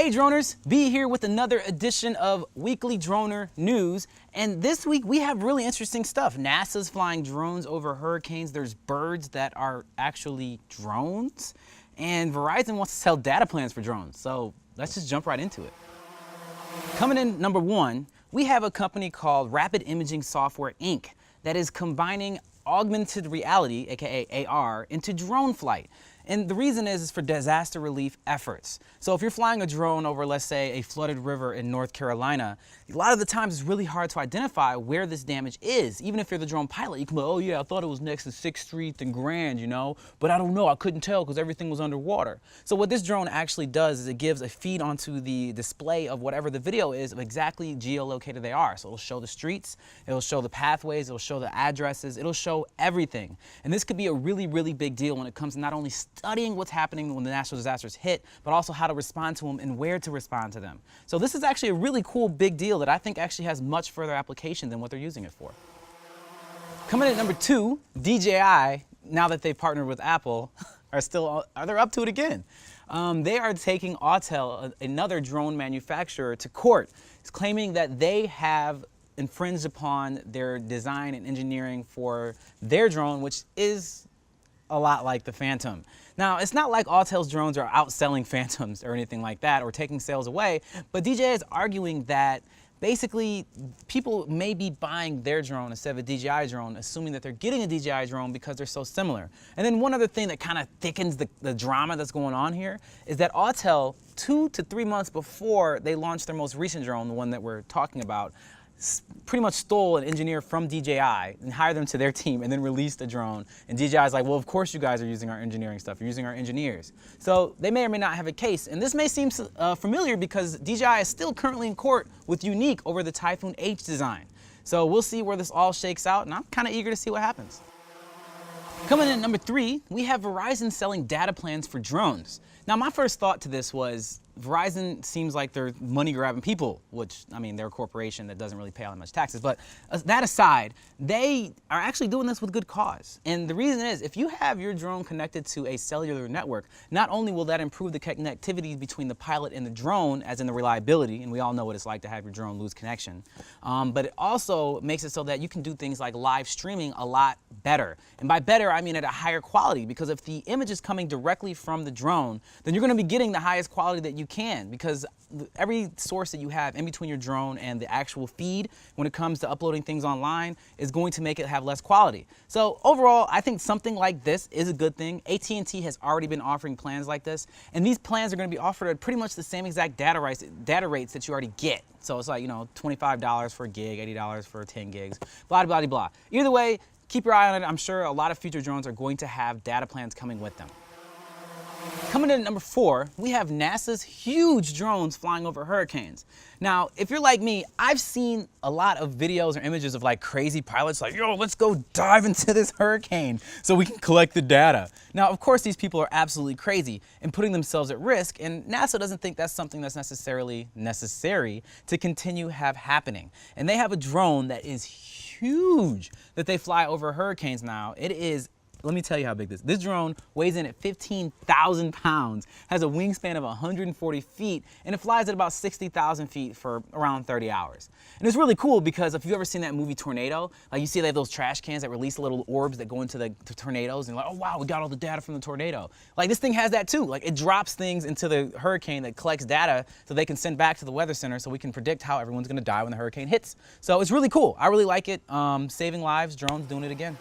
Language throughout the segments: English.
Hey droners, B here with another edition of Weekly Droner News. And this week we have really interesting stuff. NASA's flying drones over hurricanes. There's birds that are actually drones. And Verizon wants to sell data plans for drones. So let's just jump right into it. Coming in number one, we have a company called Rapid Imaging Software Inc. that is combining augmented reality, aka AR, into drone flight. And the reason is for disaster relief efforts. So if you're flying a drone over, let's say, a flooded river in North Carolina, a lot of the times it's really hard to identify where this damage is. Even if you're the drone pilot, you can go, oh yeah, I thought it was next to 6th Street and Grand, you know, but I don't know, I couldn't tell because everything was underwater. So what this drone actually does is it gives a feed onto the display of whatever the video is of exactly geolocated they are. So it'll show the streets, it'll show the pathways, it'll show the addresses, it'll show everything. And this could be a really, really big deal when it comes to not only studying what's happening when the natural disasters hit, but also how to respond to them and where to respond to them. So this is actually a really cool big deal that I think actually has much further application than what they're using it for. Coming in at number two, DJI, now that they've partnered with Apple, they're up to it again. They are taking Autel, another drone manufacturer, to court. It's claiming that they have infringed upon their design and engineering for their drone, which is a lot like the Phantom. Now, it's not like Autel's drones are outselling Phantoms or anything like that or taking sales away, but DJI is arguing that basically people may be buying their drone instead of a DJI drone, assuming that they're getting a DJI drone because they're so similar. And then one other thing that kind of thickens the drama that's going on here is that Autel, 2 to 3 months before they launched their most recent drone, the one that we're talking about, pretty much stole an engineer from DJI and hired them to their team and then released a drone. And DJI's like, well, of course you guys are using our engineering stuff. You're using our engineers. So they may or may not have a case. And this may seem familiar because DJI is still currently in court with Unique over the Typhoon H design. So we'll see where this all shakes out, and I'm kind of eager to see what happens. Coming in at number three, we have Verizon selling data plans for drones. Now, my first thought to this was Verizon seems like they're money-grabbing people, which, I mean, they're a corporation that doesn't really pay all that much taxes. But that aside, they are actually doing this with good cause. And the reason is, if you have your drone connected to a cellular network, not only will that improve the connectivity between the pilot and the drone, as in the reliability, and we all know what it's like to have your drone lose connection, but it also makes it so that you can do things like live streaming a lot better. And by better, I mean at a higher quality, because if the image is coming directly from the drone, then you're going to be getting the highest quality that you can, because every source that you have in between your drone and the actual feed when it comes to uploading things online is going to make it have less quality. So overall, I think something like this is a good thing. AT&T has already been offering plans like this, and these plans are going to be offered at pretty much the same exact data rates that you already get. So it's like, you know, $25 for a gig, $80 for 10 gigs, blah, blah, blah, blah. Either way, keep your eye on it. I'm sure a lot of future drones are going to have data plans coming with them. Coming in at number four, we have NASA's huge drones flying over hurricanes. Now, if you're like me, I've seen a lot of videos or images of like crazy pilots like, yo, let's go dive into this hurricane so we can collect the data. Now, of course, these people are absolutely crazy and putting themselves at risk, and NASA doesn't think that's something that's necessarily necessary to continue happening. And they have a drone that is huge that they fly over hurricanes now. It is, let me tell you how big this drone weighs in at 15,000 pounds, has a wingspan of 140 feet, and it flies at about 60,000 feet for around 30 hours. And it's really cool because if you've ever seen that movie Tornado, like you see they have those trash cans that release little orbs that go into the tornadoes, and you're like, oh wow, we got all the data from the tornado. Like this thing has that too. Like it drops things into the hurricane that collects data so they can send back to the weather center so we can predict how everyone's gonna die when the hurricane hits. So it's really cool. I really like it. Saving lives, drones doing it again.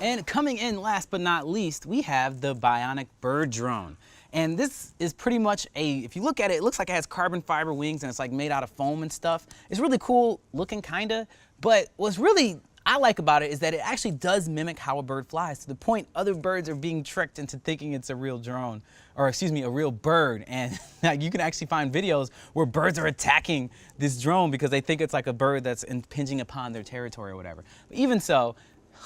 And coming in last but not least, we have the Bionic bird drone. And this is pretty much if you look at it, it looks like it has carbon fiber wings and it's like made out of foam and stuff. It's really cool looking kinda, but what's really I like about it is that it actually does mimic how a bird flies, to the point other birds are being tricked into thinking it's a real drone, or excuse me, a real bird. And you can actually find videos where birds are attacking this drone because they think it's like a bird that's impinging upon their territory or whatever. But even so,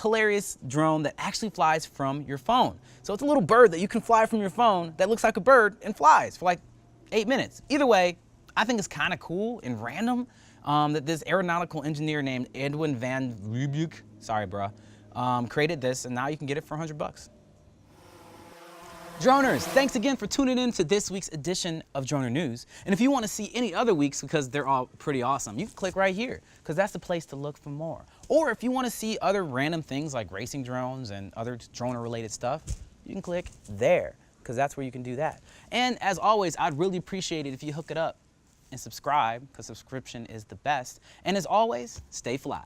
hilarious drone that actually flies from your phone. So it's a little bird that you can fly from your phone that looks like a bird and flies for like 8 minutes. Either way, I think it's kind of cool and random that this aeronautical engineer named Edwin van Riebeek, sorry bruh, created this, and now you can get it for $100. Droners, thanks again for tuning in to this week's edition of Droner News. And if you want to see any other weeks, because they're all pretty awesome, you can click right here, because that's the place to look for more. Or if you want to see other random things like racing drones and other droner-related stuff, you can click there, because that's where you can do that. And as always, I'd really appreciate it if you hook it up and subscribe, because subscription is the best. And as always, stay fly.